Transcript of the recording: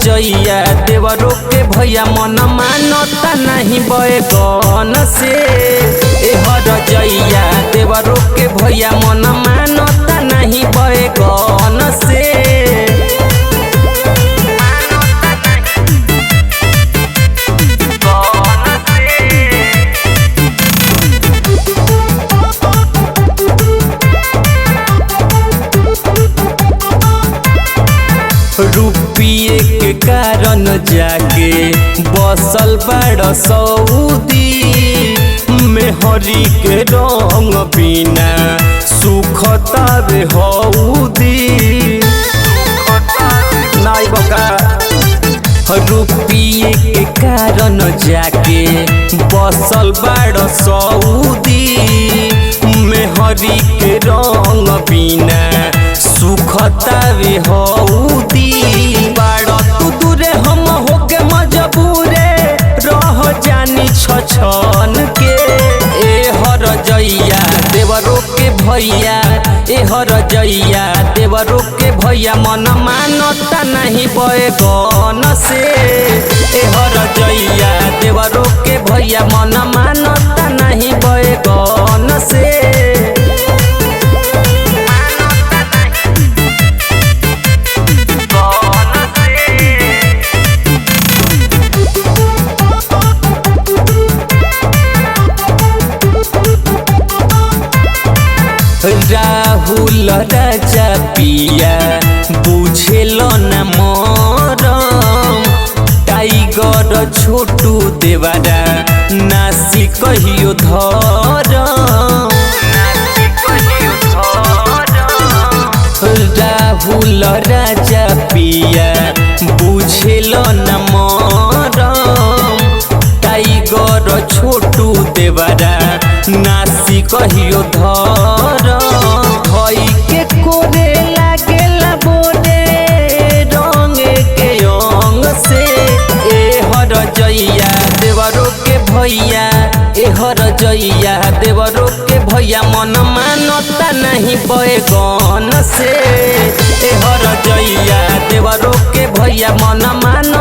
रजैया देवरो के भैया मन मानता नहीं बैगन से। रजैया देवरो के भैया मन मानता नहीं बैगन से। रुपये के कारण जाके बसल बड़ सऊदी मेहरी के रंग बिना सुखता रे हऊदी नाई बका। रुपये के कारण जाके बसल बड़ सऊदी मेहरी के रंग बिना सुखता वे हऊदी। बाड़ तू दूरे हम होके मजबूरे रह जानी छछन के। रजैया देवरो के भैया रजैया देवरो के भैया मन मानता नहीं बैगन से। रजैया देवरो के भैया मन मानता नहीं बैगन से। राहुल राजा पिया बुझेल न मरम टाइगर छोटू देवारा नासी कहियो धरम। राहुल राजा पिया बुझेल न मरम टाइगर छोटू देवारा नासी कहियो धरम। भई के कोरे लागेला बोरे रंग के अंग से। रजैया देवरो के भैया रजैया देवरो के भैया मन मानता नहीं बैगन से। रजैया देवरो के भैया मन मान